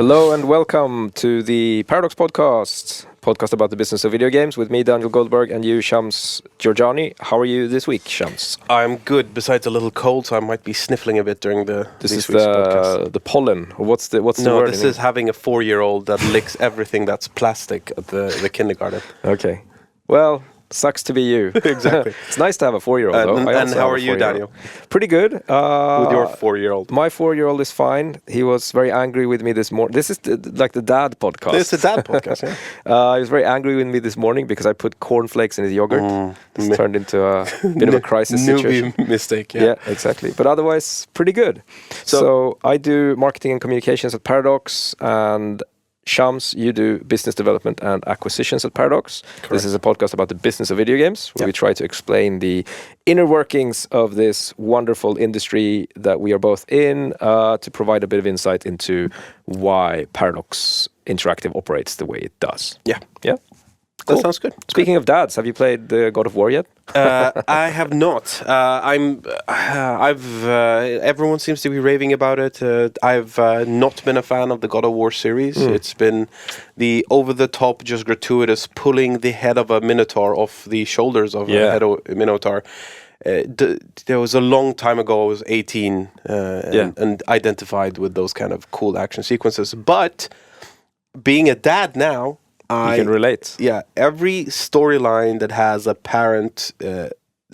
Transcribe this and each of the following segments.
Hello and welcome to the Paradox podcast about the business of video games with me, Daniel Goldberg, and you, Shams Jorjani. How are you this week, Shams? I'm good, besides a little cold, so I might be sniffling a bit during this week's podcast. The pollen, or what's the word? No, this is having a 4-year-old that licks everything that's plastic at the kindergarten. Okay. Well, sucks to be you. Exactly. It's nice to have a 4-year-old, though. And how are you, Daniel? Pretty good. With your 4-year-old? My 4-year-old is fine. He was very angry with me this morning. This is like the dad podcast. It's a dad podcast, yeah. He was very angry with me this morning because I put cornflakes in his yogurt. It's turned into a bit of a crisis situation. Mistake, yeah. Yeah, exactly. But otherwise, pretty good. So I do marketing and communications at Paradox, and Shams, you do business development and acquisitions at Paradox. Correct. This is a podcast about the business of video games, where we try to explain the inner workings of this wonderful industry that we are both in, to provide a bit of insight into why Paradox Interactive operates the way it does. Yeah. Yeah? That Cool. sounds good. Speaking of dads, have you played God of War yet? I have not. Everyone seems to be raving about it. I've not been a fan of the God of War series. It's been the over-the-top, just gratuitous pulling the head of a minotaur off the shoulders of a head of a minotaur. There was a long time ago, I was 18 and identified with those kind of cool action sequences. But being a dad now, You can relate. Yeah, every storyline that has a parent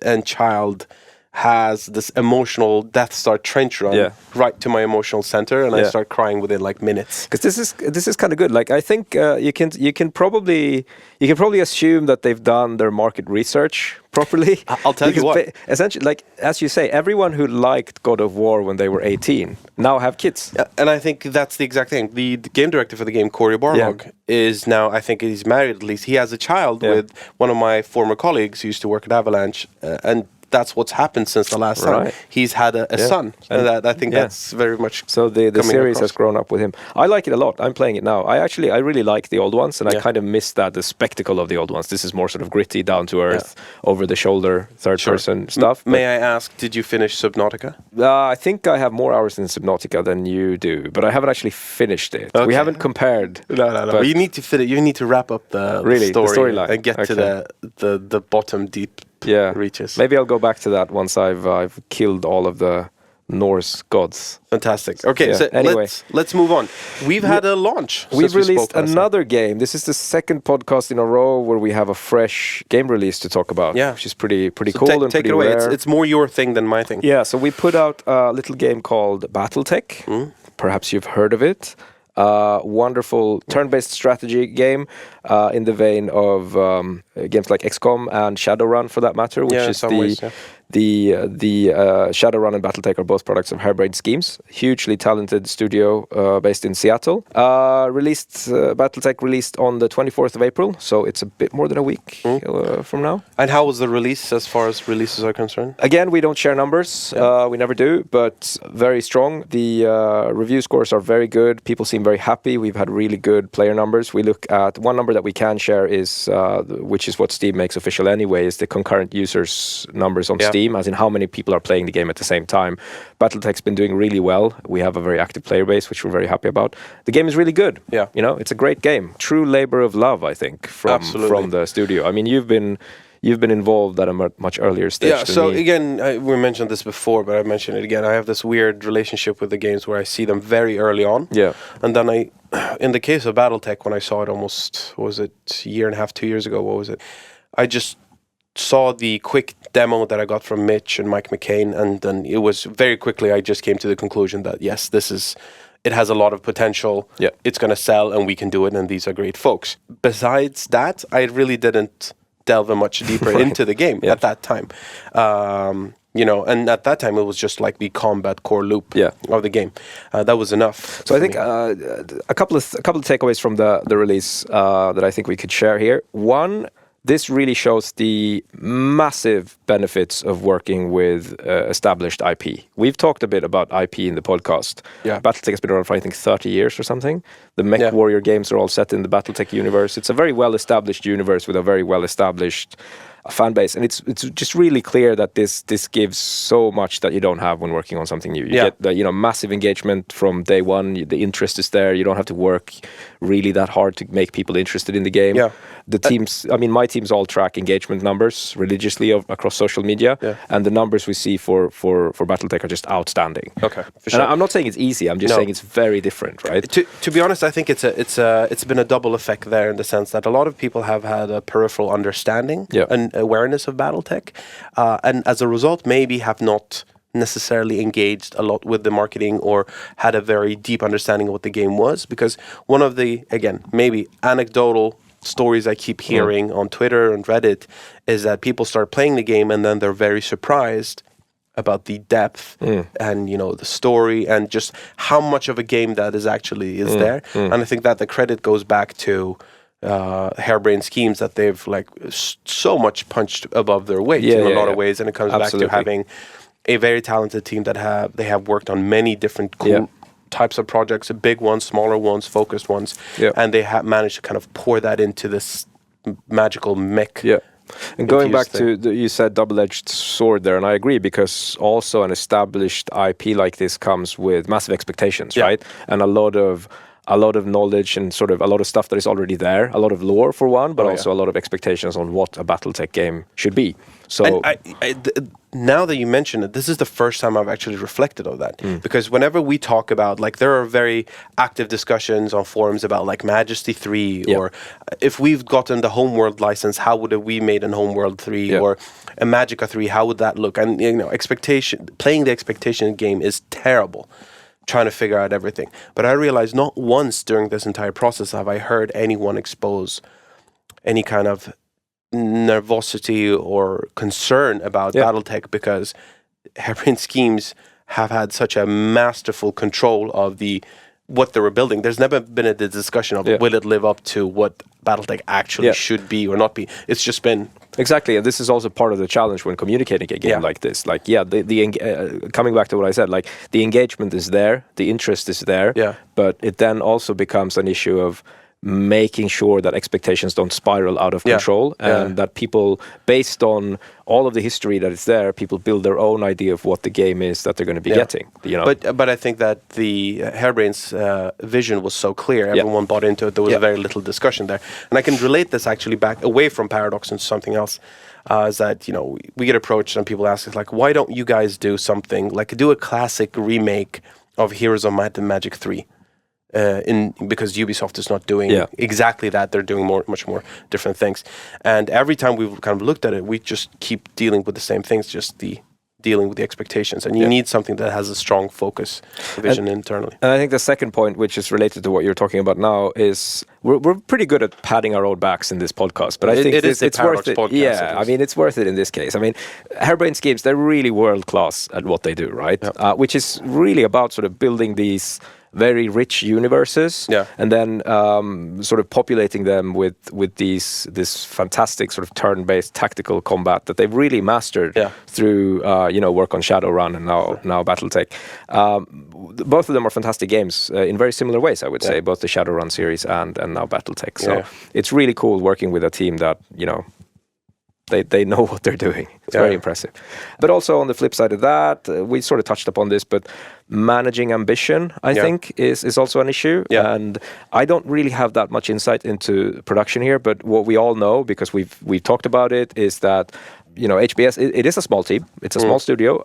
and child has this emotional Death Star trench run right to my emotional center, and I start crying within like minutes. Because this is kind of good. Like, I think you can probably assume that they've done their market research properly. I'll tell you what. Essentially, like as you say, everyone who liked God of War when they were 18 now have kids. Yeah, and I think that's the exact thing. The game director for the game, Cory Barlog, is now, I think he's married at least. He has a child with one of my former colleagues who used to work at Avalanche, and that's what's happened since the last time. He's had a son, and I think that's very much so the series has grown up with him. I like it a lot. I'm playing it now. I really like the old ones, and I kind of miss the spectacle of the old ones. This is more sort of gritty, down to earth, over the shoulder, third person stuff. May I ask, did you finish Subnautica? I think I have more hours in Subnautica than you do, but I haven't actually finished it. Okay. We haven't compared. No. You need to fit it. You need to wrap up the storyline and get to the bottom deep reaches. Maybe I'll go back to that once I've killed all of the Norse gods. Fantastic. Okay, so anyway, let's move on. We've had a launch. We've released another game. This is the second podcast in a row where we have a fresh game release to talk about, which is pretty cool and take pretty it away. rare. It's more your thing than my thing. Yeah, so we put out a little game called BattleTech. Perhaps you've heard of it. Wonderful turn-based strategy game in the vein of games like XCOM and Shadowrun, for that matter, which is the Shadowrun and BattleTech are both products of Harebrained Schemes, hugely talented studio based in Seattle. BattleTech released on the 24th of April, so it's a bit more than a week from now. And how was the release as far as releases are concerned? Again, we don't share numbers. We never do, but very strong. The review scores are very good. People seem very happy. We've had really good player numbers. We look at one number that we can share is, which is what Steam makes official anyway, is the concurrent users numbers on Steam, as in how many people are playing the game at the same time. BattleTech's been doing really well. We have a very active player base, which we're very happy about. The game is really good. Yeah, you know, it's a great game. True labor of love, I think, from the studio. I mean, you've been involved at a much earlier stage. Yeah, so again, we mentioned this before, but I mentioned it again. I have this weird relationship with the games where I see them very early on. Yeah. And then in the case of BattleTech, when I saw it almost, what was it, a year and a half, 2 years ago, what was it? I just saw the quick demo that I got from Mitch and Mike McCain, and then it was very quickly, I just came to the conclusion that, yes, it has a lot of potential. Yeah. It's going to sell, and we can do it, and these are great folks. Besides that, I really didn't delve much deeper into the game at that time. And at that time it was just like the combat core loop of the game. That was enough. So I think a couple of takeaways from the release that I think we could share here. One, this really shows the massive benefits of working with established IP. We've talked a bit about IP in the podcast. Yeah. BattleTech has been around for, I think, 30 years or something. The Mech Warrior games are all set in the BattleTech universe. It's a very well-established universe with a very well-established fan base, and it's just really clear that this gives so much that you don't have when working on something new. You get the massive engagement from day one. The interest is there. You don't have to work really that hard to make people interested in the game. Yeah. The teams, I mean, my teams all track engagement numbers religiously across social media, and the numbers we see for BattleTech are just outstanding. Okay, for sure. And I'm not saying it's easy. I'm just saying it's very different, right? To be honest, I think it's been a double effect there in the sense that a lot of people have had a peripheral understanding and awareness of BattleTech, and as a result, maybe have not necessarily engaged a lot with the marketing or had a very deep understanding of what the game was. Because one of the, again, maybe anecdotal stories I keep hearing on Twitter and Reddit is that people start playing the game and then they're very surprised about the depth and the story and just how much of a game that is there. And I think that the credit goes back to harebrained schemes that they've like so much punched above their weight in a lot of ways, and it comes back to having a very talented team that have worked on many different cool types of projects, big ones, smaller ones, focused ones, and they have managed to kind of pour that into this magical mech. Yeah. And going back to you said double-edged sword there, and I agree, because also an established IP like this comes with massive expectations, right? And a lot of knowledge and sort of a lot of stuff that is already there, a lot of lore for one, but also a lot of expectations on what a BattleTech game should be. So now that you mention it, this is the first time I've actually reflected on that. Because whenever we talk about, like, there are very active discussions on forums about like Majesty 3 or if we've gotten the Homeworld license, how would we made an Homeworld 3 or a Magica 3, how would that look? And playing the expectation game is terrible, trying to figure out everything. But I realized not once during this entire process have I heard anyone expose any kind of nervosity or concern about BattleTech, because harebrained schemes have had such a masterful control of what they were building. There's never been a discussion of will it live up to what BattleTech actually should be or not be. It's just been... Exactly, and this is also part of the challenge when communicating a game like this. Like, coming back to what I said, like, the engagement is there, the interest is there, but it then also becomes an issue of making sure that expectations don't spiral out of control, and that people, based on all of the history that is there, people build their own idea of what the game is that they're going to be getting. But I think that the Harebrain's vision was so clear, everyone bought into it, there was very little discussion there. And I can relate this actually back away from Paradox into something else. Is that, we get approached and people ask us, like, why don't you guys do something, like do a classic remake of Heroes of Might and Magic 3? Because Ubisoft is not doing exactly that. They're doing much more different things. And every time we've kind of looked at it, we just keep dealing with the same things, just dealing with the expectations. And you need something that has a strong focus vision internally. And I think the second point, which is related to what you're talking about now, is we're pretty good at patting our own backs in this podcast, but I think it's worth it. Yeah, I mean, it's worth it in this case. I mean, harebrained schemes, they're really world-class at what they do, right? Which is really about sort of building these very rich universes, and then sort of populating them with this fantastic sort of turn-based tactical combat that they've really mastered through work on Shadowrun and now BattleTech. Both of them are fantastic games in very similar ways, I would say, both the Shadowrun series and now BattleTech. So it's really cool working with a team that they know what they're doing. It's very impressive. But also on the flip side of that, we sort of touched upon this, but managing ambition, I think, is also an issue. And I don't really have that much insight into production here, but what we all know, because we've talked about it, is that HBS, it is a small team. It's a small studio.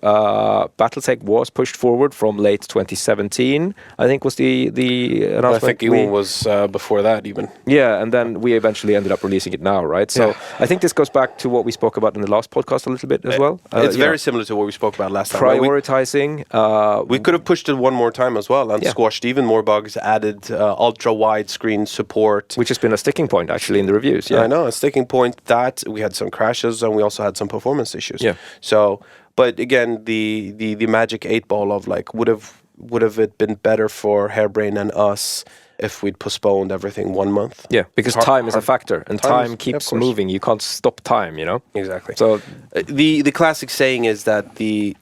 BattleTech was pushed forward from late 2017, I think was the announcement. I think even was before that even. Yeah, and then we eventually ended up releasing it now, right? So I think this goes back to what we spoke about in the last podcast a little bit as well. It's very similar to what we spoke about last time. Prioritizing. We could have pushed it one more time as well and squashed even more bugs, added ultra-wide screen support. Which has been a sticking point, actually, in the reviews. Yeah, I know, a sticking point. That we had some crashes and we also had some performance issues. So, but again, the magic 8 ball of like, would have it been better for Harebrained and us if we'd postponed everything 1 month? Yeah, because time is a factor, and time keeps moving. You can't stop time, Exactly. So the classic saying is that the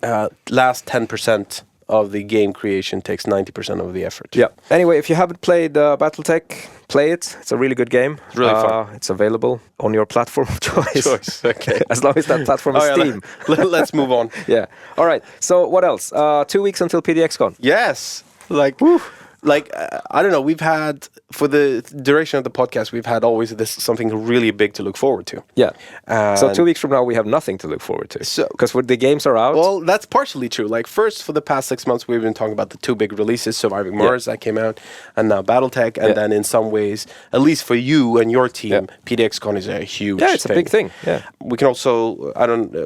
last 10% of the game creation takes 90% of the effort. Yeah. Anyway, if you haven't played BattleTech, play it. It's a really good game. It's really fun. It's available on your platform of choice. Okay. As long as that platform is Steam. Let's move on. Yeah. All right. So what else? 2 weeks until PDXCon. Yes. I don't know, we've had, for the duration of the podcast, we've had always something really big to look forward to. Yeah. So 2 weeks from now, we have nothing to look forward to. Because the games are out. Well, that's partially true. Like, first, for the past 6 months, we've been talking about the 2 big releases, Surviving Mars that came out, and now BattleTech. And then in some ways, at least for you and your team, PDXCon is a huge thing. Yeah, it's a big thing. Yeah. We can also,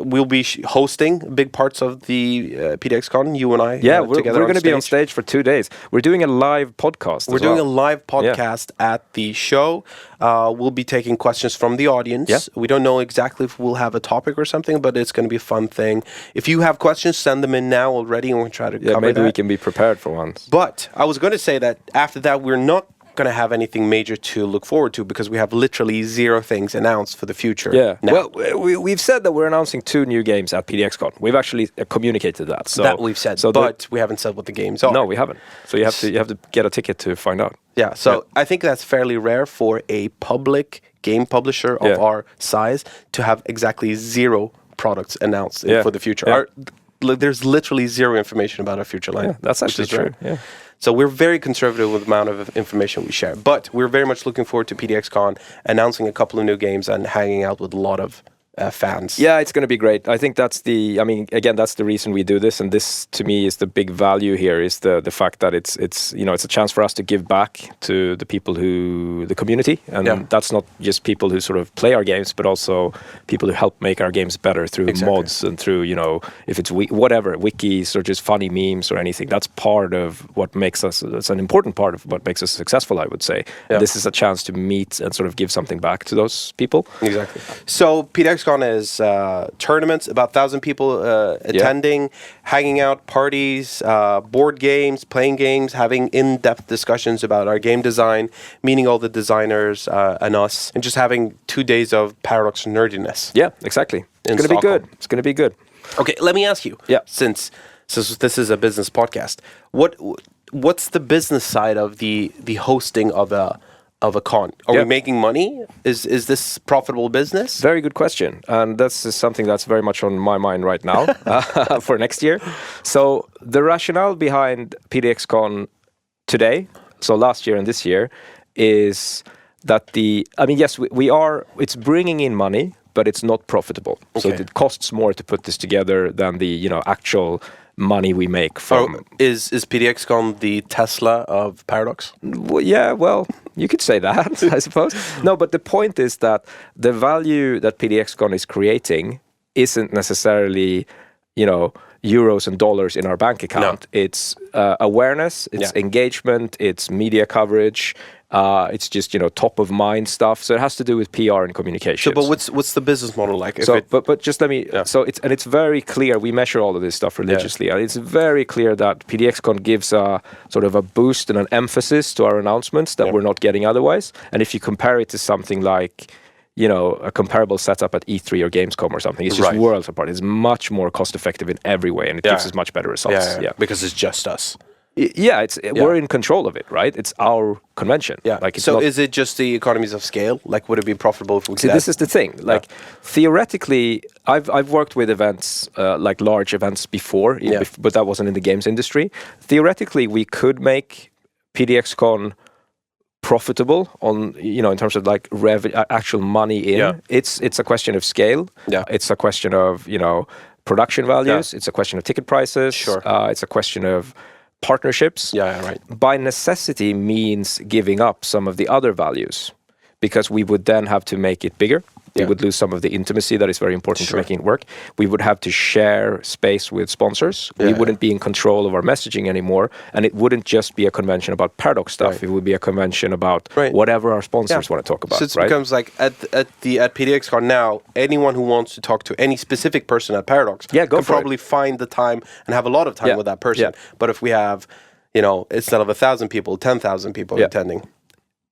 we'll be hosting big parts of the PDXCon, you and I. Yeah, we're going to be on stage for 2 days. We're doing a live podcast. We're doing a live podcast at the show. We'll be taking questions from the audience. Yeah. We don't know exactly if we'll have a topic or something, but it's going to be a fun thing. If you have questions, send them in now already, and we'll try to cover maybe that. we can be prepared for once. But I was going to say that after that, we're not going to have anything major to look forward to because we have literally 0 things announced for the future. Yeah. Now. Well, we've said that we're announcing 2 new games at PDXCon. We've actually communicated that. So that we've said, but we haven't said what the games are. No, we haven't. So you have to get a ticket to find out. Yeah. So I think that's fairly rare for a public game publisher of our size to have exactly 0 products announced for the future. Yeah. There's literally 0 information about our future line. Yeah, that's actually true. Yeah. So we're very conservative with the amount of information we share. But we're very much looking forward to PDXCon, announcing a couple of new games and hanging out with a lot of fans. Yeah, it's going to be great. I think that's that's the reason we do this, and this to me is the big value here, is the fact that it's a chance for us to give back to the people the community, and that's not just people who sort of play our games, but also people who help make our games better through mods and through, if it's whatever, wikis or just funny memes or anything. That's part of what makes us, it's an important part of what makes us successful, I would say. Yeah. This is a chance to meet and sort of give something back to those people. Exactly. So PDXCon is tournaments, about 1,000 people attending, hanging out, parties, board games, playing games, having in-depth discussions about our game design, meeting all the designers and us, and just having 2 days of Paradox nerdiness. Yeah, exactly. It's going to be good. It's going to be good. Okay, let me ask you. Yeah. Since this is a business podcast, what's the business side of the hosting of a con? Are we making money? Is this profitable business? Very good question. And this is something that's very much on my mind right now for next year. So the rationale behind PDXCon today, so last year and this year, is that it's bringing in money, but it's not profitable. Okay. So it costs more to put this together than the actual money we make from... Is PDXCon the Tesla of Paradox? Well, you could say that, I suppose. No, but the point is that the value that PDXCon is creating isn't necessarily, euros and dollars in our bank account. No. It's awareness, it's engagement, it's media coverage, it's just top of mind stuff. So it has to do with PR and communication. So, but what's the business model like? But just let me. Yeah. So it's very clear. We measure all of this stuff religiously, and it's very clear that PDXCon gives a sort of a boost and an emphasis to our announcements that we're not getting otherwise. And if you compare it to something like, a comparable setup at E3 or Gamescom or something, it's just worlds apart. It's much more cost effective in every way, and it gives us much better results. Yeah, because it's just us. We're in control of it, right? It's our convention. Yeah. Is it just the economies of scale? Like, would it be profitable if we See, this is the thing. Like, theoretically, I've worked with events, like large events before, but that wasn't in the games industry. Theoretically, we could make PDXCon profitable on, in terms of like actual money in. Yeah. It's a question of scale. Yeah. It's a question of, production values. Yeah. It's a question of ticket prices. Sure. It's a question of partnerships. Yeah, right. By necessity means giving up some of the other values, because we would then have to make it bigger. We would lose some of the intimacy that is very important to making it work. We would have to share space with sponsors. We wouldn't be in control of our messaging anymore, and it wouldn't just be a convention about Paradox stuff. Right. It would be a convention about whatever our sponsors want to talk about. So it becomes like at PDXCon now, anyone who wants to talk to any specific person at Paradox can probably find the time and have a lot of time with that person. Yeah. But if we have, instead of 1,000 people, 10,000 people attending.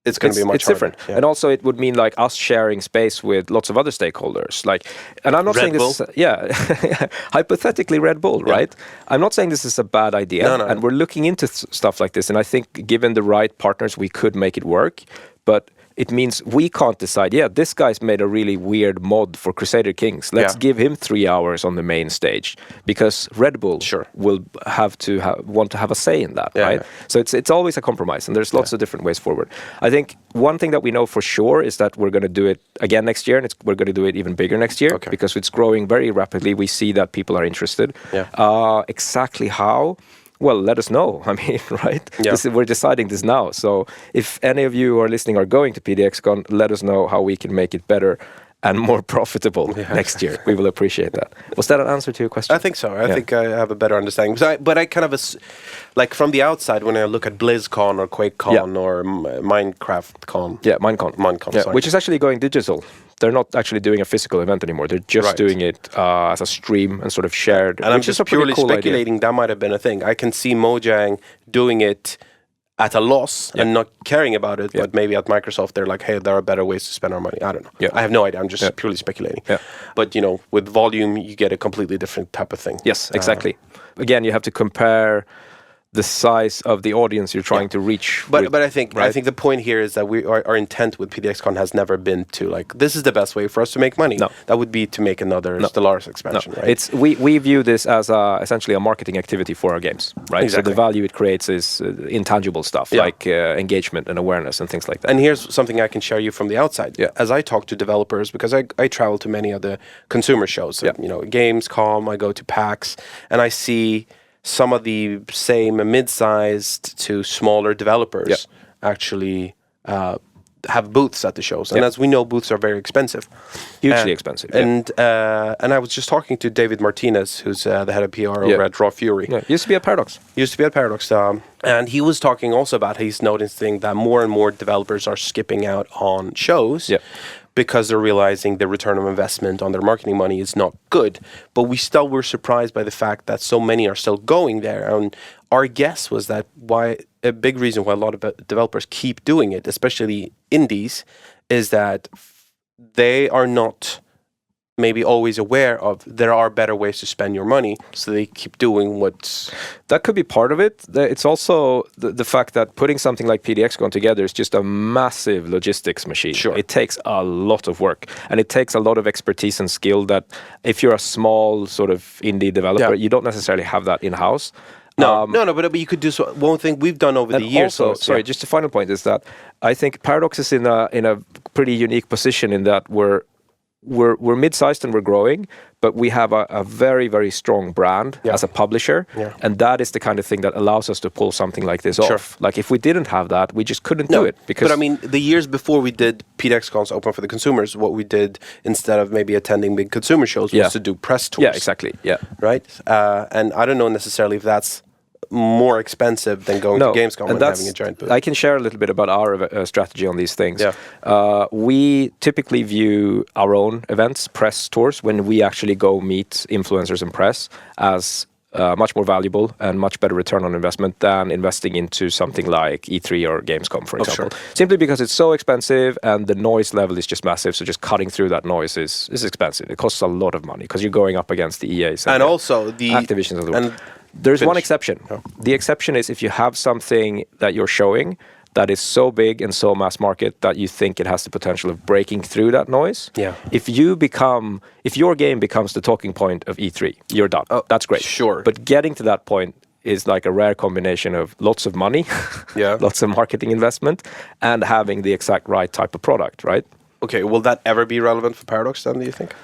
it's going to be much different. Yeah. And also it would mean like us sharing space with lots of other stakeholders. Like, and I'm not saying this is, hypothetically Red Bull, right? I'm not saying this is a bad idea. No. And we're looking into stuff like this. And I think given the right partners, we could make it work. But it means we can't decide, this guy's made a really weird mod for Crusader Kings. Let's give him 3 hours on the main stage, because Red Bull will have to want to have a say in that, right? Yeah. So it's always a compromise, and there's lots of different ways forward. I think one thing that we know for sure is that we're going to do it again next year, and we're going to do it even bigger next year, because it's growing very rapidly. We see that people are interested. Yeah. Exactly how? Well, let us know. I mean, right? Yeah. We're deciding this now. So if any of you who are listening are going to PDXCon, let us know how we can make it better and more profitable next year. We will appreciate that. Was that an answer to your question? I think so. I think I have a better understanding. But I kind of, like from the outside, when I look at BlizzCon or QuakeCon or MineCraftCon. Yeah, Minecon, which is actually going digital. They're not actually doing a physical event anymore. They're just doing it as a stream and sort of shared. And I'm just purely speculating that might have been a thing. I can see Mojang doing it at a loss and not caring about it, but maybe at Microsoft they're like, hey, there are better ways to spend our money. I don't know. Yeah. I have no idea. I'm just purely speculating. Yeah. But, with volume, you get a completely different type of thing. Yes, exactly. Again, you have to compare the size of the audience you're trying to reach. But I think the point here is that our intent with PDXCon has never been to like, this is the best way for us to make money. No. That would be to make another Stellaris expansion, right? We view this as essentially a marketing activity for our games, right? Exactly. So the value it creates is intangible stuff like engagement and awareness and things like that. And here's something I can share you from the outside. Yeah. As I talk to developers, because I travel to many of the consumer shows, so, Gamescom, I go to PAX, and I see some of the same mid-sized to smaller developers actually have booths at the shows. And as we know, booths are very expensive. Hugely expensive. And I was just talking to David Martinez, who's the head of PR over at Raw Fury. Yeah. Used to be at Paradox. And he was talking also about he's noticing that more and more developers are skipping out on shows. Yeah. Because they're realizing the return of investment on their marketing money is not good. But we still were surprised by the fact that so many are still going there. And our guess was that a big reason why a lot of developers keep doing it, especially indies, is that they are not maybe always aware of there are better ways to spend your money, so they keep doing what's... That could be part of it. It's also the fact that putting something like PDXCon together is just a massive logistics machine. Sure. It takes a lot of work, and it takes a lot of expertise and skill that if you're a small sort of indie developer, you don't necessarily have that in-house. No, but you could do one thing we've done over the years. Also, just a final point is that I think Paradox is in a pretty unique position in that we're mid-sized and we're growing, but we have a very, very strong brand as a publisher, and that is the kind of thing that allows us to pull something like this off. Like if we didn't have that, we just couldn't do it. But I mean, the years before we did PDXCons open for the consumers, what we did instead of maybe attending big consumer shows was to do press tours. Yeah, exactly. Yeah, right. And I don't know necessarily if that's more expensive than going to Gamescom and having a giant booth. I can share a little bit about our strategy on these things. Yeah. We typically view our own events, press tours, when we actually go meet influencers and press as much more valuable and much better return on investment than investing into something like E3 or Gamescom, for example. Sure. Simply because it's so expensive and the noise level is just massive, so just cutting through that noise is expensive. It costs a lot of money because you're going up against the EAs and also the Activisions of the world. There's one exception. Oh. The exception is if you have something that you're showing that is so big and so mass market that you think it has the potential of breaking through that noise. Yeah. If your game becomes the talking point of E3, you're done. Oh, that's great. Sure. But getting to that point is like a rare combination of lots of money, lots of marketing investment, and having the exact right type of product, right? Okay, will that ever be relevant for Paradox then, do you think?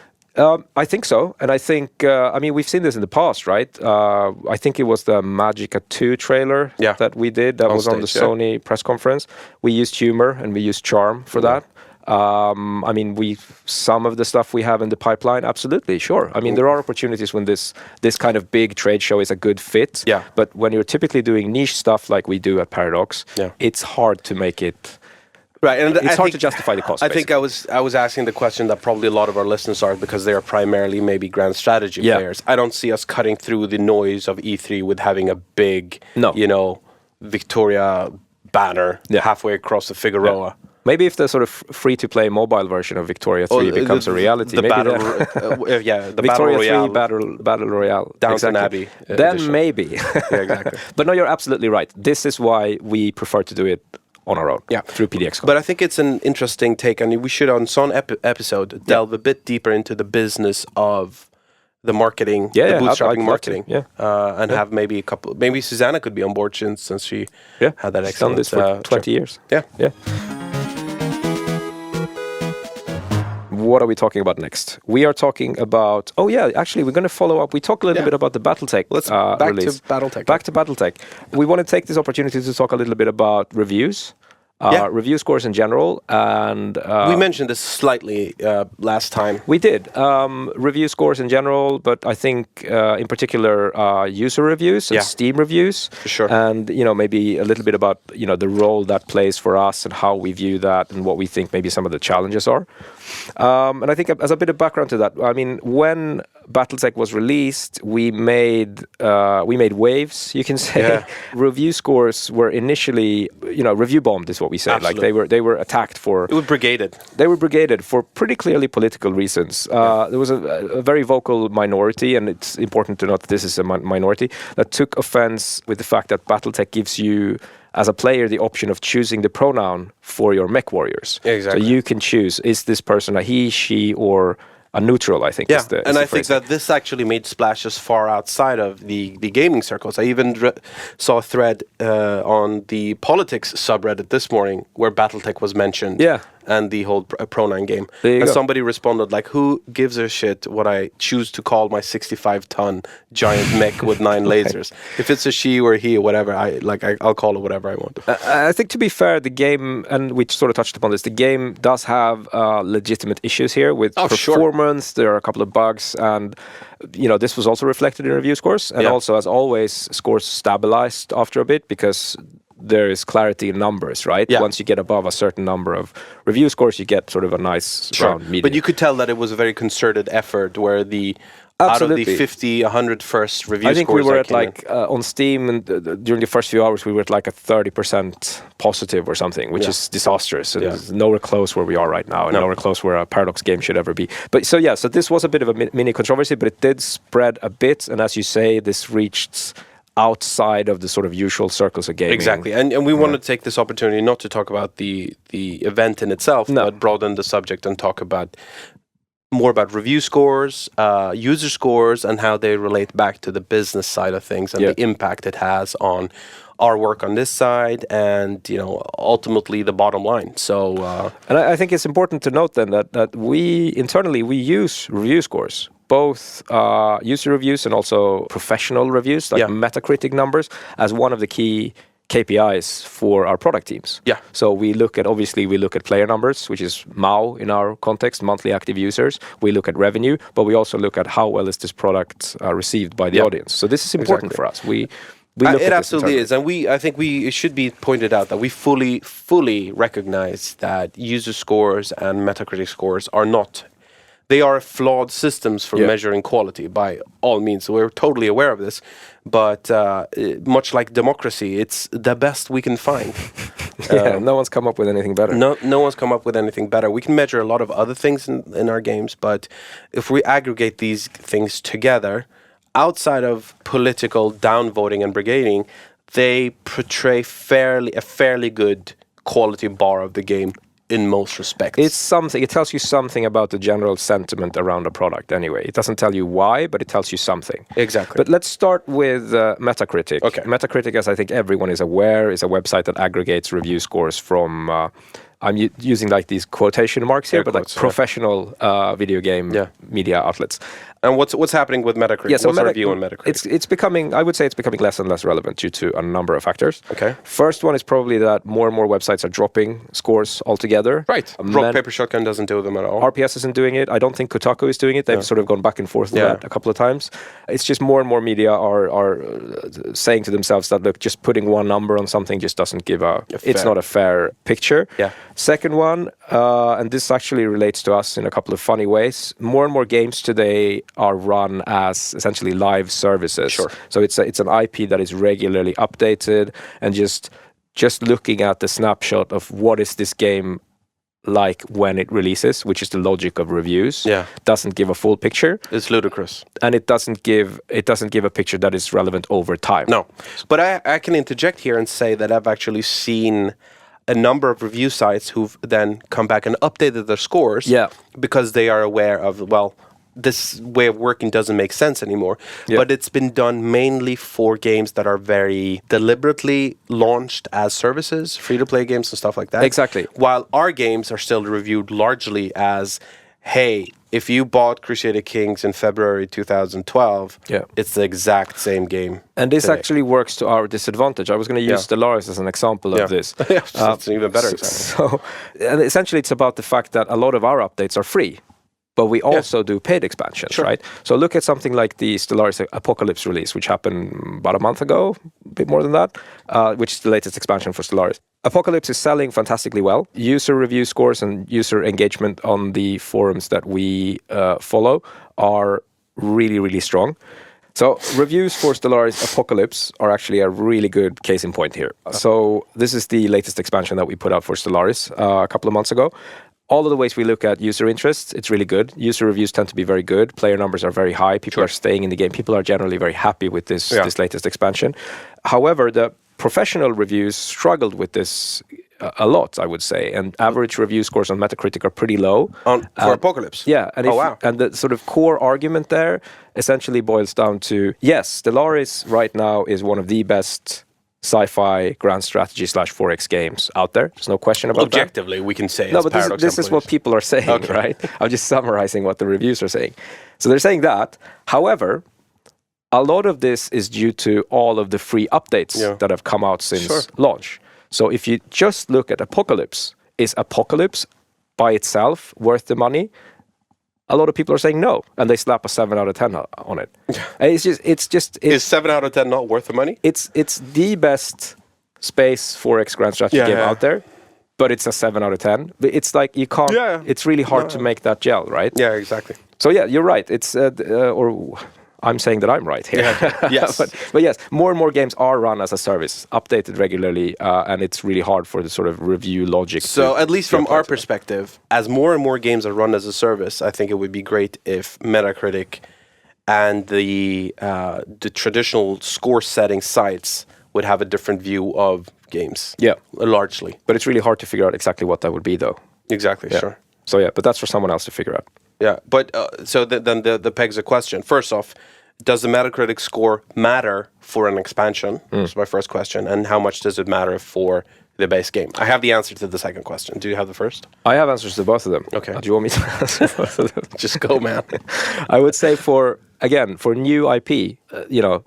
I think so, and I think, we've seen this in the past, right? I think it was the Magica 2 trailer that we did, that was on the Sony press conference. We used humor and we used charm for that. Some of the stuff we have in the pipeline, absolutely, sure. There are opportunities when this kind of big trade show is a good fit, but when you're typically doing niche stuff like we do at Paradox, it's hard to make it... Right, and it's hard to justify the cost. I think I was asking the question that probably a lot of our listeners are, because they are primarily maybe grand strategy players. I don't see us cutting through the noise of E3 with having a big, Victoria banner halfway across the Figueroa. Yeah. Maybe if the sort of free-to-play mobile version of Victoria 3 becomes a reality, the maybe battle, the Victoria Battle 3 Battle Royale, Downton Abbey. Then edition. maybe. Yeah, exactly. But no, you're absolutely right. This is why we prefer to do it on our own, through PDX. But I think it's an interesting take, and we should on some episode delve a bit deeper into the business of the marketing, the bootstrapping marketing, and have maybe a couple. Maybe Susanna could be on board since she had that excellent. Done this for 20 years. Yeah. What are we talking about next? We are talking about... Oh, yeah, actually, we're going to follow up. We talk a little bit about the BattleTech release. Back to BattleTech. We want to take this opportunity to talk a little bit about reviews. Review scores in general, and we mentioned this slightly last time. We did review scores in general, but I think in particular user reviews and Steam reviews, for sure. And maybe a little bit about the role that plays for us and how we view that and what we think maybe some of the challenges are. And I think as a bit of background to that, I mean, when BattleTech was released, we made waves, you can say. Yeah. Review scores were initially, review bombed is what we say. Absolutely. Like they were attacked for... It was brigaded. They were brigaded for pretty clearly political reasons. There was a very vocal minority, and it's important to note that this is a minority, that took offense with the fact that BattleTech gives you, as a player, the option of choosing the pronoun for your mech warriors. Exactly. So you can choose, is this person a he, she, or a neutral, I think. Yeah, and I think that this actually made splashes far outside of the gaming circles. I even saw a thread on the politics subreddit this morning where BattleTech was mentioned. Yeah. And the whole pronoun game. And somebody responded like, who gives a shit what I choose to call my 65-ton giant mech with 9 lasers? If it's a she or he or whatever, I'll call it whatever I want. I think, to be fair, the game, and we sort of touched upon this, the game does have legitimate issues here with performance. Sure. There are a couple of bugs, and this was also reflected in review scores. And also, as always, scores stabilized after a bit because there is clarity in numbers, right? Yeah. Once you get above a certain number of review scores, you get sort of a nice round median. But you could tell that it was a very concerted effort where out of the 50, 100 first review scores, I think we were at on Steam, and during the first few hours, we were at like a 30% positive or something, which is disastrous. And nowhere close where we are right now, and nowhere close where a Paradox game should ever be. But so this was a bit of a mini controversy, but it did spread a bit. And as you say, this reached outside of the sort of usual circles of gaming. Exactly. And we want to take this opportunity not to talk about the event in itself, but broaden the subject and talk about more about review scores, user scores, and how they relate back to the business side of things and the impact it has on our work on this side and, ultimately the bottom line. So, and I think it's important to note then that we internally use review scores, both user reviews and also professional reviews, like Metacritic numbers, as one of the key KPIs for our product teams. Yeah. So we look at player numbers, which is MAU in our context, monthly active users. We look at revenue, but we also look at how well is this product received by the audience. So this is important for us. We look it absolutely is, and I think it should be pointed out that we fully recognize that user scores and Metacritic scores are not. They are flawed systems for measuring quality by all means. So we're totally aware of this. But much like democracy, it's the best we can find. No one's come up with anything better. No one's come up with anything better. We can measure a lot of other things in our games, but if we aggregate these things together, outside of political downvoting and brigading, they portray a fairly good quality bar of the game in most respects. It tells you something about the general sentiment around a product anyway. It doesn't tell you why, but it tells you something. Exactly. But let's start with Metacritic. Okay. Metacritic, as I think everyone is aware, is a website that aggregates review scores from... I'm using like these quotation marks here, but like professional video game media outlets. And what's happening with Metacritic? So what's our view on Metacritic? It's becoming, I would say, less and less relevant due to a number of factors. Okay. First one is probably that more and more websites are dropping scores altogether. Right. Rock, Paper, Shotgun doesn't do them at all. RPS isn't doing it. I don't think Kotaku is doing it. They've sort of gone back and forth with that a couple of times. It's just more and more media are saying to themselves that, look, just putting one number on something just doesn't give it's not a fair picture. Yeah. Second one, and this actually relates to us in a couple of funny ways. More and more games today are run as essentially live services. Sure. So it's an IP that is regularly updated and just just looking at the snapshot of what is this game like when it releases, which is the logic of reviews, doesn't give a full picture. It's ludicrous. And it doesn't give a picture that is relevant over time. No. But I can interject here and say that I've actually seen a number of review sites who've then come back and updated their scores because they are aware of, well, this way of working doesn't make sense anymore. But it's been done mainly for games that are very deliberately launched as services, free-to-play games and stuff like that. Exactly. While our games are still reviewed largely as, hey, if you bought Crusader Kings in February 2012, it's the exact same game. And this actually works to our disadvantage. I was going to use Stellaris as an example of this. That's an even better example. And essentially it's about the fact that a lot of our updates are free. But we also do paid expansions, right? So look at something like the Stellaris Apocalypse release, which happened about a month ago, a bit more than that, which is the latest expansion for Stellaris. Apocalypse is selling fantastically well. User review scores and user engagement on the forums that we follow are really, really strong. So reviews for Stellaris Apocalypse are actually a really good case in point here. So this is the latest expansion that we put out for Stellaris a couple of months ago. All of the ways we look at user interests, it's really good. User reviews tend to be very good. Player numbers are very high. People are staying in the game. People are generally very happy with this latest expansion. However, the professional reviews struggled with this a lot, I would say. And average review scores on Metacritic are pretty low. For Apocalypse? Yeah. And and the sort of core argument there essentially boils down to, yes, Stellaris right now is one of the best sci-fi grand strategy / 4X games out there. There's no question about Objectively, we can say. No, but this is what people are saying, right? I'm just summarizing what the reviews are saying. So they're saying that. However, a lot of this is due to all of the free updates that have come out since launch. So if you just look at Apocalypse, is Apocalypse by itself worth the money? A lot of people are saying no, and they slap a 7 out of 10 on it. And it's just is 7 out of 10 not worth the money? It's the best space 4X grand strategy game out there, but it's a 7 out of 10. It's like you can't. It's really hard to make that gel, right? Yeah, exactly. So yeah, you're right. It's or I'm saying that I'm right here. Yes. but yes, more and more games are run as a service, updated regularly, and it's really hard for the sort of review logic. So at least from our perspective, as more and more games are run as a service, I think it would be great if Metacritic and the traditional score-setting sites would have a different view of games. Yeah, largely. But it's really hard to figure out exactly what that would be, though. Exactly. Sure. So yeah, but that's for someone else to figure out. Yeah, but so then the pegs a question. First off, does the Metacritic score matter for an expansion? That's my first question. And how much does it matter for the base game? I have the answer to the second question. Do you have the first? I have answers to both of them. Okay. Do you want me to answer both of them? Just go, man. I would say for new IP,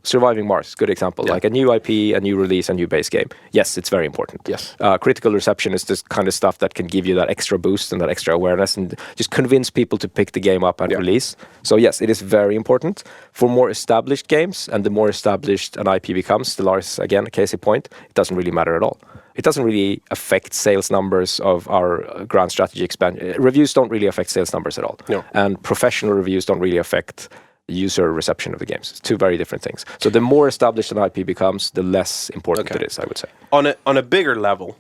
Surviving Mars, good example. Like a new IP, a new release, a new base game. Yes, it's very important. Yes. Critical reception is this kind of stuff that can give you that extra boost and that extra awareness and just convince people to pick the game up and release. So yes, it is very important. For more established games, and the more established an IP becomes, Stellaris, again, a case in point, it doesn't really matter at all. It doesn't really affect sales numbers of our grand strategy expansion. Reviews don't really affect sales numbers at all. No. And professional reviews don't really affect user reception of the games. It's two very different things. So the more established an IP becomes, the less important it is, I would say. On a bigger level,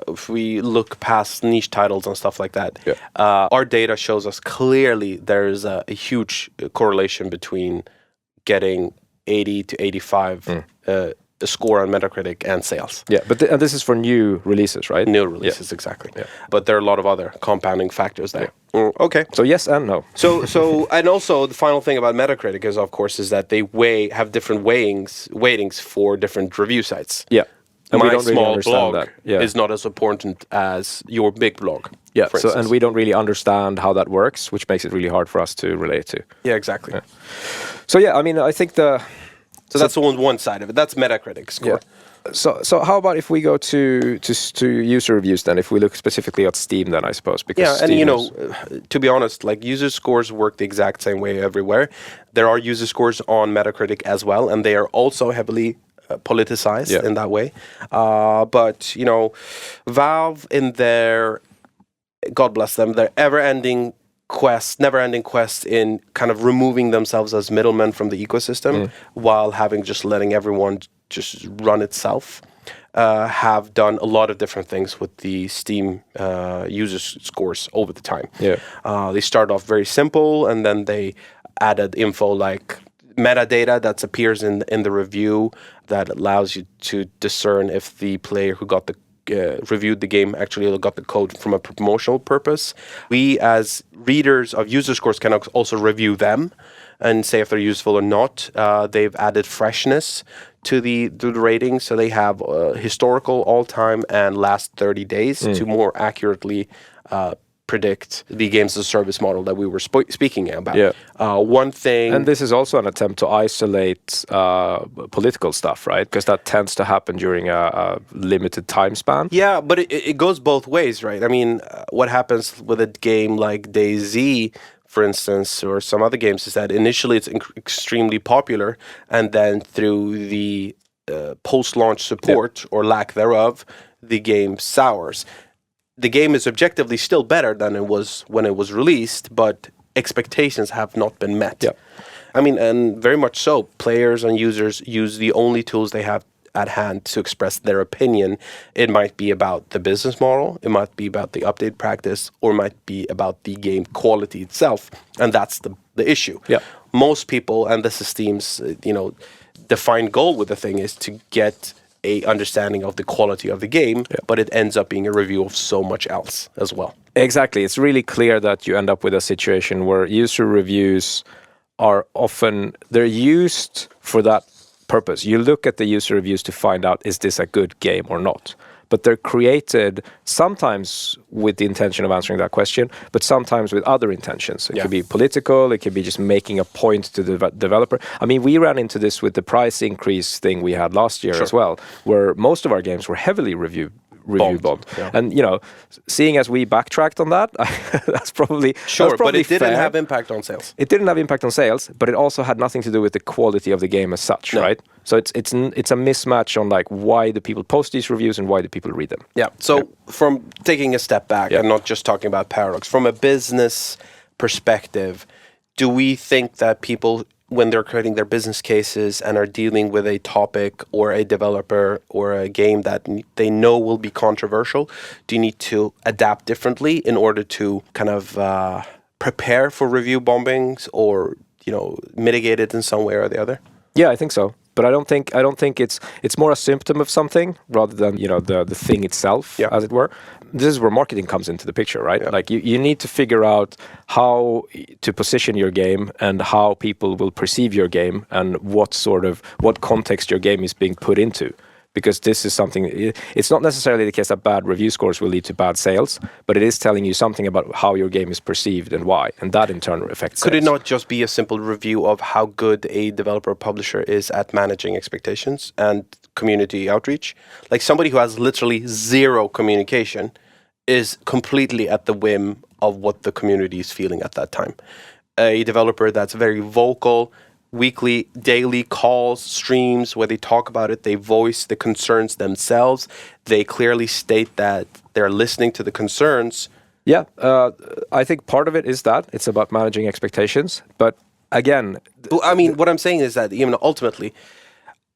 if we look past niche titles and stuff like that, our data shows us clearly there's a huge correlation between getting 80 to 85 a score on Metacritic and sales. Yeah, but and this is for new releases, right? New releases, exactly. Yeah. But there are a lot of other compounding factors there. Okay. So yes and no. So and also the final thing about Metacritic is, of course, is that they have different weightings for different review sites. Yeah. And my small blog is not as important as your big blog. Yeah. So and we don't really understand how that works, which makes it really hard for us to relate to. Yeah, exactly. Yeah. So yeah, I mean, I think So that's one side of it. That's Metacritic score. Yeah. So how about if we go to user reviews then? If we look specifically at Steam, then I suppose because Steam to be honest, like user scores work the exact same way everywhere. There are user scores on Metacritic as well, and they are also heavily politicized in that way. But Valve in their, God bless them, their never-ending quest in kind of removing themselves as middlemen from the ecosystem while letting everyone just run itself. have done a lot of different things with the Steam user scores over the time. Yeah. They started off very simple, and then they added info like metadata that appears in the review that allows you to discern if the player who got the reviewed the game actually got the code from a promotional purpose. We as readers of user scores can also review them and say if they're useful or not. They've added freshness to the rating, so they have historical, all-time, and last 30 days to more accurately predict the games as a service model that we were speaking about. Yeah. One thing... And this is also an attempt to isolate political stuff, right? Because that tends to happen during a limited time span. Yeah, but it goes both ways, right? I mean, what happens with a game like DayZ, for instance, or some other games, is that initially it's extremely popular, and then through the post-launch support or lack thereof, the game sours. The game is objectively still better than it was when it was released, but expectations have not been met. Yeah. I mean, and very much so. Players and users use the only tools they have at hand to express their opinion. It might be about the business model, it might be about the update practice, or it might be about the game quality itself. And that's the issue. Yeah. Most people, and this is Steam's, defined goal with the thing, is to get a understanding of the quality of the game, but it ends up being a review of so much else as well. Exactly. It's really clear that you end up with a situation where user reviews are often, they're used for that purpose. You look at the user reviews to find out, is this a good game or not? But they're created sometimes with the intention of answering that question, but sometimes with other intentions. It could be political, it could be just making a point to the developer. I mean, we ran into this with the price increase thing we had last year as well, where most of our games were heavily review bombed. Yeah. And, seeing as we backtracked on that, that's probably but it didn't have impact on sales. It didn't have impact on sales, but it also had nothing to do with the quality of the game as such, right? So it's a mismatch on like why do people post these reviews and why do people read them. Yeah. So from taking a step back and not just talking about Paradox, from a business perspective, do we think that people, when they're creating their business cases and are dealing with a topic or a developer or a game that they know will be controversial, do you need to adapt differently in order to kind of prepare for review bombings or mitigate it in some way or the other? Yeah, I think so. But I don't think it's more a symptom of something rather than the thing itself, as it were. This is where marketing comes into the picture, right? Yeah. Like you need to figure out how to position your game and how people will perceive your game and what context your game is being put into. Because this is something, it's not necessarily the case that bad review scores will lead to bad sales, but it is telling you something about how your game is perceived and why, and that in turn affects sales. Could it not just be a simple review of how good a developer or publisher is at managing expectations and community outreach? Like somebody who has literally zero communication is completely at the whim of what the community is feeling at that time. A developer that's very vocal, weekly, daily calls, streams where they talk about it, they voice the concerns themselves, they clearly state that they're listening to the concerns. Yeah, I think part of it is that it's about managing expectations, but again... I mean, what I'm saying is that ultimately,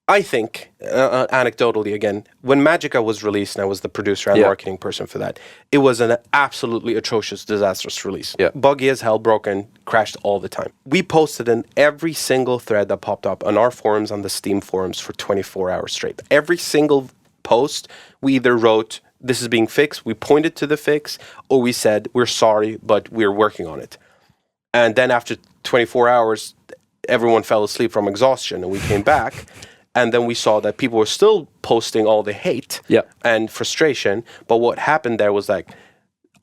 I think, anecdotally again, when Magicka was released and I was the producer and marketing person for that, it was an absolutely atrocious, disastrous release. Yeah. Buggy as hell, broken, crashed all the time. We posted in every single thread that popped up on our forums, on the Steam forums for 24 hours straight. Every single post, we either wrote, this is being fixed, we pointed to the fix, or we said, we're sorry, but we're working on it. And then after 24 hours, everyone fell asleep from exhaustion and we came back. And then we saw that people were still posting all the hate and frustration. But what happened there was like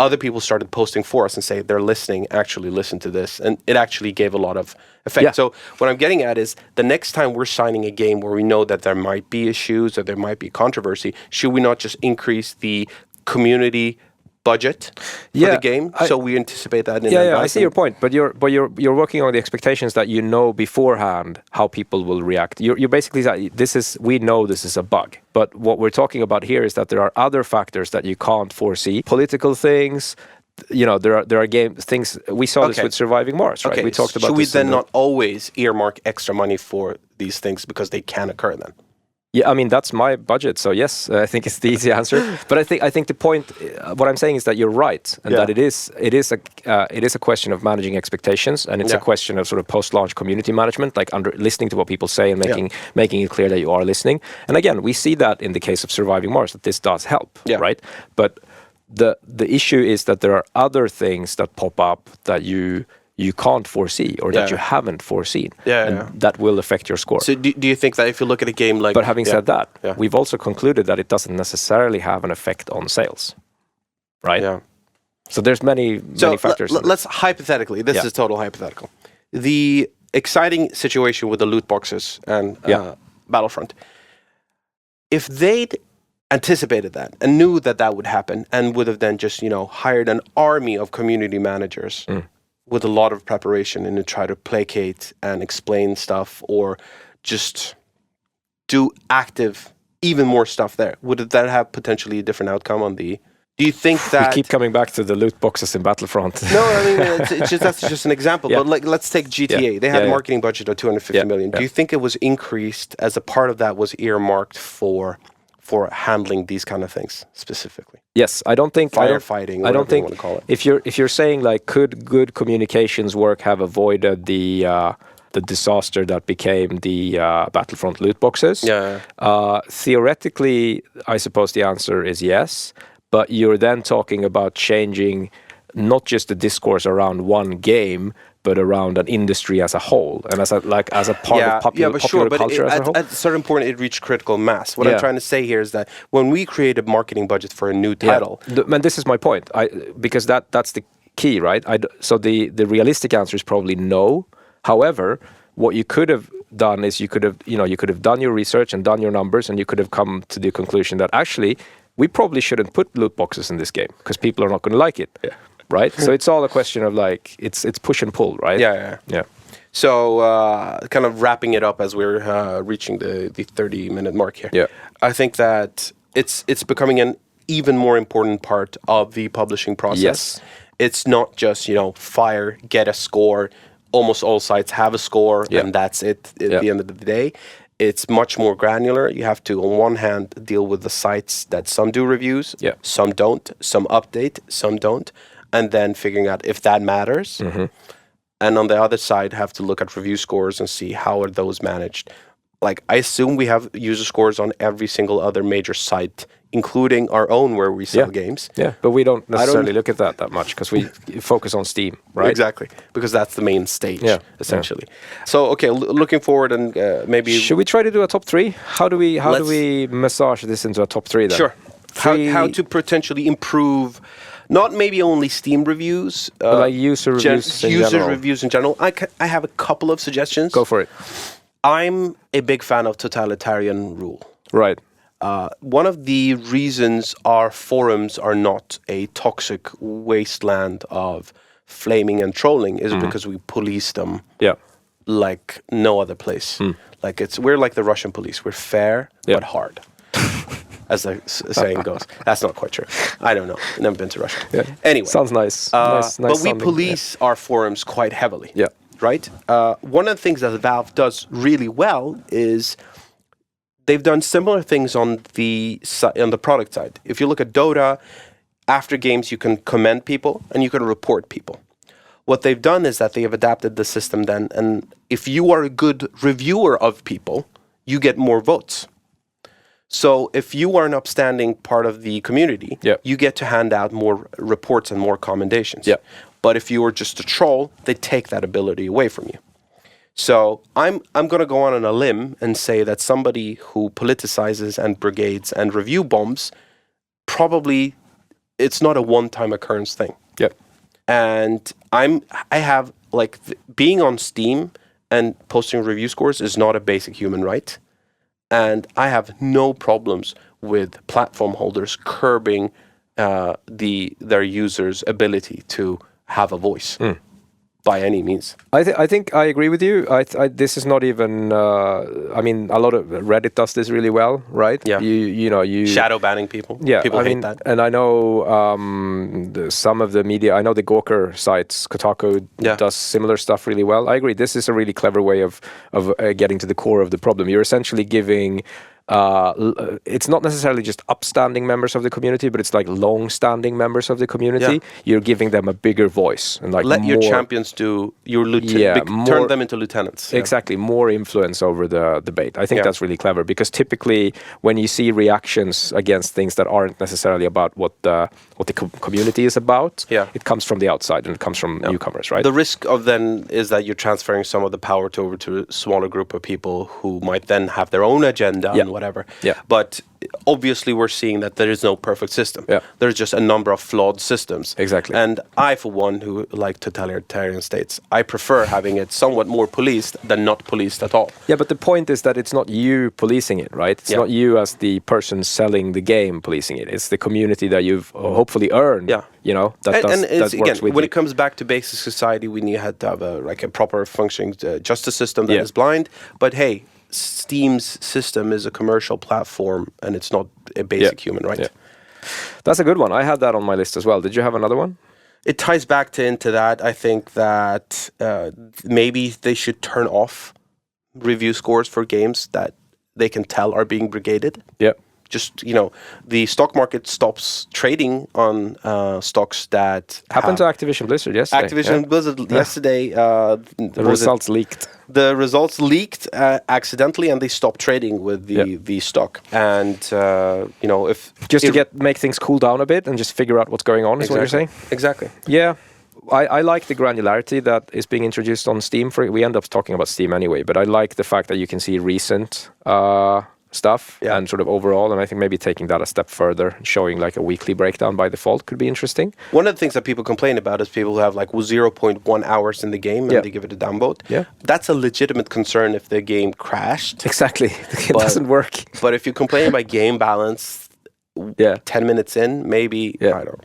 other people started posting for us and say they're listening, actually listen to this. And it actually gave a lot of effect. Yeah. So what I'm getting at is the next time we're signing a game where we know that there might be issues or there might be controversy, should we not just increase the community budget for the game, so we anticipate that in advance? I see your point, but you're working on the expectations that you know beforehand how people will react. You're basically saying we know this is a bug, but what we're talking about here is that there are other factors that you can't foresee, political things. There are game things. We saw this with Surviving Mars, right? Okay. We talked about. Should we then not always earmark extra money for these things because they can occur then? Yeah, I mean that's my budget, so yes, I think it's the easy answer. But I think the point, what I'm saying is that you're right, and that it is a question of managing expectations, and it's a question of sort of post-launch community management, like listening to what people say and making it clear that you are listening. And again, we see that in the case of Surviving Mars, that this does help, right? But the issue is that there are other things that pop up that you can't foresee or that you haven't foreseen, and that will affect your score. So do you think that if you look at a game like... But having said that, we've also concluded that it doesn't necessarily have an effect on sales, right? Yeah. So there's many factors. Let's hypothetically, this is total hypothetical. The exciting situation with the loot boxes and Battlefront, if they'd anticipated that and knew that would happen and would have then just, hired an army of community managers with a lot of preparation and to try to placate and explain stuff or just do even more stuff there, would that have potentially a different outcome on the... Do you think that... We keep coming back to the loot boxes in Battlefront. No, I mean, that's just an example. But let's take GTA. They had a marketing budget of 250 million. Do you think it was increased as a part of that was earmarked for handling these kind of things specifically? Yes, I don't think firefighting. I don't think you want to call it. If you're saying like, could good communications work have avoided the disaster that became the Battlefront loot boxes? Yeah. Theoretically, I suppose the answer is yes, but you're then talking about changing not just the discourse around one game, but around an industry as a whole, and as a part of popular culture as a whole. At a certain point, it reached critical mass. What I'm trying to say here is that when we create a marketing budget for a new title... And this is my point, because that's the key, right? So the realistic answer is probably no. However, what you could have done is you could have done your research and done your numbers, and you could have come to the conclusion that actually, we probably shouldn't put loot boxes in this game, because people are not going to like it. Yeah. Right? So it's all a question of like, it's push and pull, right? Yeah. So kind of wrapping it up as we're reaching the 30-minute mark here. Yeah. I think that it's becoming an even more important part of the publishing process. Yes. It's not just, fire, get a score. Almost all sites have a score, and that's it at the end of the day. It's much more granular. You have to, on one hand, deal with the sites that some do reviews, some don't, some update, some don't. And then figuring out if that matters. Mm-hmm. And on the other side, have to look at review scores and see how are those managed. Like, I assume we have user scores on every single other major site, including our own where we sell games. Yeah, but we don't necessarily look at that much because we focus on Steam, right? Exactly, because that's the main stage, essentially. Yeah. So, okay, looking forward and maybe... Should we try to do a top 3? How do we massage this into a top 3 then? Sure. How to potentially improve... Not maybe only Steam reviews, like user reviews in general. I have a couple of suggestions. Go for it. I'm a big fan of totalitarian rule. Right. One of the reasons our forums are not a toxic wasteland of flaming and trolling is because we police them like no other place. We're like the Russian police. We're fair but hard. As the saying goes. That's not quite true. I don't know. Never been to Russia. Yeah. Anyway. Sounds nice. But we police our forums quite heavily. Yeah. Right? One of the things that Valve does really well is they've done similar things on the product side. If you look at Dota, after games you can commend people and you can report people. What they've done is that they have adapted the system then, and if you are a good reviewer of people, you get more votes. So if you are an upstanding part of the community, you get to hand out more reports and more commendations. Yeah. But if you are just a troll, they take that ability away from you. So I'm going to go on a limb and say that somebody who politicizes and brigades and review bombs, probably it's not a one-time occurrence thing. Yep. And I have being on Steam and posting review scores is not a basic human right. And I have no problems with platform holders curbing their users' ability to have a voice by any means. I think I agree with you. This is not even. I mean, a lot of Reddit does this really well, right? Yeah. You shadow banning people. Yeah, people hate that. And I know some of the media. I know the Gawker sites, Kotaku does similar stuff really well. I agree. This is a really clever way of getting to the core of the problem. You're essentially giving it's not necessarily just upstanding members of the community, but it's like long-standing members of the community. You're giving them a bigger voice and like let your champions do your turn them into lieutenants. Exactly, more influence over the debate. I think that's really clever, because typically when you see reactions against things that aren't necessarily about what the community is about, it comes from the outside and it comes from newcomers, right? The risk of then is that you're transferring some of the power over to a smaller group of people who might then have their own agenda and whatever. But obviously we're seeing that there is no perfect system. There's just a number of flawed systems. Exactly. And I, for one, who like totalitarian states, I prefer having it somewhat more policed than not policed at all. Yeah, but the point is that it's not you policing it, right? It's not you as the person selling the game policing it. It's the community that you've hopefully earned. You know, that works with when it comes back to basic society, we need to have a proper functioning justice system that is blind. But hey, Steam's system is a commercial platform, and it's not a basic human right. That's a good one. I had that on my list as well. Did you have another one? It ties back into that. I think that maybe they should turn off review scores for games that they can tell are being brigaded. Just, the stock market stops trading on stocks that happened to Activision Blizzard yesterday. Activision Blizzard yesterday. The results leaked. The results leaked accidentally, and they stopped trading with the stock. And if to make things cool down a bit and just figure out what's going on, is what you're saying. Exactly. Yeah. I like the granularity that is being introduced on Steam. We end up talking about Steam anyway, but I like the fact that you can see recent stuff and sort of overall, and I think maybe taking that a step further, showing like a weekly breakdown by default could be interesting. One of the things that people complain about is people who have like 0.1 hours in the game and they give it a downvote. That's a legitimate concern if the game crashed. Exactly. It doesn't work. But if you complain about game balance 10 minutes in, maybe, I don't know.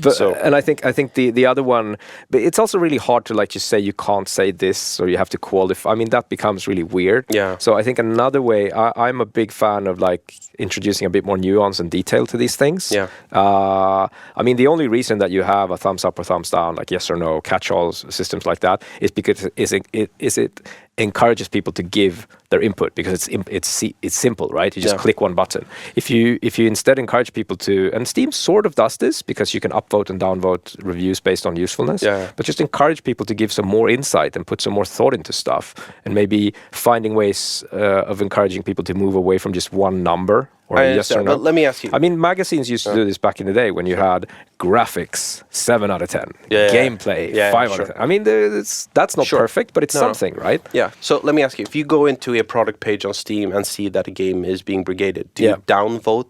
But, and I think the other one, but it's also really hard to like just say you can't say this or you have to qualify. I mean, that becomes really weird. So I think another way, I'm a big fan of like introducing a bit more nuance and detail to these things. I mean, the only reason that you have a thumbs up or thumbs down, like yes or no, catch-all systems like that, is because it encourages people to give their input, because it's simple, right? You just click one button. If you instead encourage people to, and Steam sort of does this because you can upvote and downvote reviews based on usefulness, but just encourage people to give some more insight and put some more thought into stuff, and maybe finding ways of encouraging people to move away from just one number. Or yes or no. But let me ask you. I mean, magazines used to do this back in the day when you had graphics 7 out of 10, gameplay 5 out of 10. I mean, that's not perfect, but it's something, right? So let me ask you: if you go into a product page on Steam and see that a game is being brigaded, do you downvote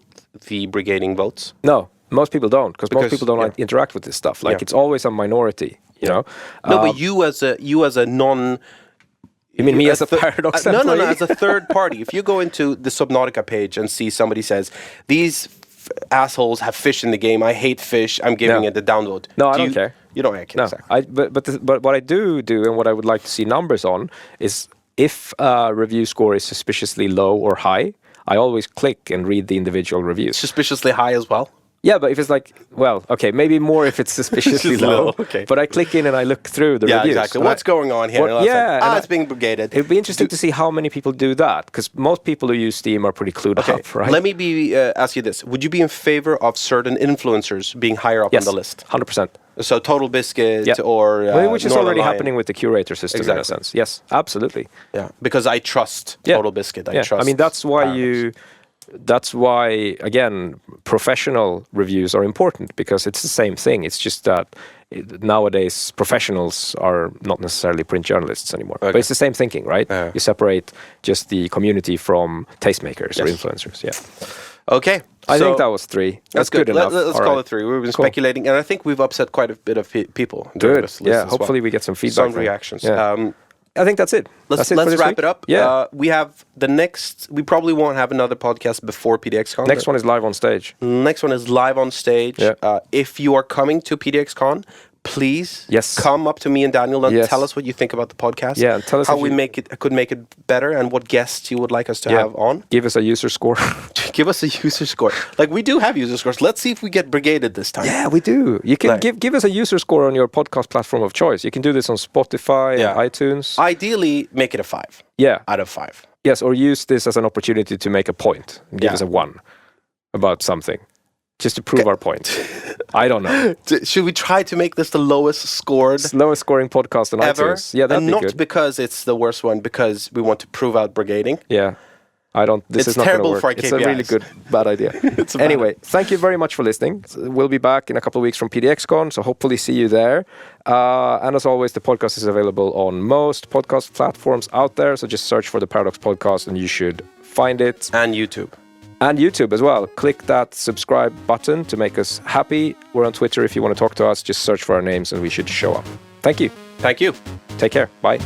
the brigading votes? No, most people don't, because most people don't interact with this stuff. Like it's always a minority, you know. No, but you as a non. You mean me as a Paradox employee? No, as a third party. If you go into the Subnautica page and see somebody says, these assholes have fish in the game, I hate fish, I'm giving it a downvote. No, I don't care. You don't care. No, exactly. But what I do, and what I would like to see numbers on, is if a review score is suspiciously low or high, I always click and read the individual reviews. Suspiciously high as well? Yeah, but if it's like, well, okay, maybe more if it's suspiciously low. Okay. But I click in and I look through the reviews. Yeah, exactly. What's going on here? It's being brigaded. It'd be interesting to see how many people do that, because most people who use Steam are pretty clued up, right? Let me ask you this. Would you be in favor of certain influencers being higher up on the list? 100%. So Total Biscuit or which is already happening with the curator system in a sense. Yes, absolutely. Yeah, because I trust Total Biscuit. I trust. I mean, that's why That's why, again, professional reviews are important, because it's the same thing. It's just that nowadays professionals are not necessarily print journalists anymore. But it's the same thinking, right? You separate just the community from tastemakers or influencers. Okay. I think that was 3. That's good enough. Let's call it 3. We've been speculating, and I think we've upset quite a bit of people. Good. Hopefully we get some feedback. Some reactions. I think that's it. Let's wrap it up. We have the next. We probably won't have another podcast before PDXCon. Next one is live on stage. Next one is live on stage. If you are coming to PDXCon, please come up to me and Daniel and tell us what you think about the podcast. Yeah, and tell us how we could make it better, and what guests you would like us to have on. Give us a user score. Give us a user score. Like, we do have user scores. Let's see if we get brigaded this time. Yeah, we do. You can give us a user score on your podcast platform of choice. You can do this on Spotify and iTunes. Ideally, make it a 5. Yeah. Out of 5. Yes, or use this as an opportunity to make a point. Give us a 1 about something. Just to prove our point. I don't know. Should we try to make this the lowest scoring podcast on ever? iTunes? Yeah, that'd be good. Not because it's the worst one, because we want to prove out brigading. Yeah. This is not terrible work. for our KPIs. It's a really bad idea. Anyway, thank you very much for listening. We'll be back in a couple of weeks from PDXCon, so hopefully see you there. And as always, the podcast is available on most podcast platforms out there, so just search for the Paradox Podcast and you should find it. And YouTube. And YouTube as well. Click that subscribe button to make us happy. We're on Twitter if you want to talk to us. Just search for our names and we should show up. Thank you. Thank you. Take care. Bye.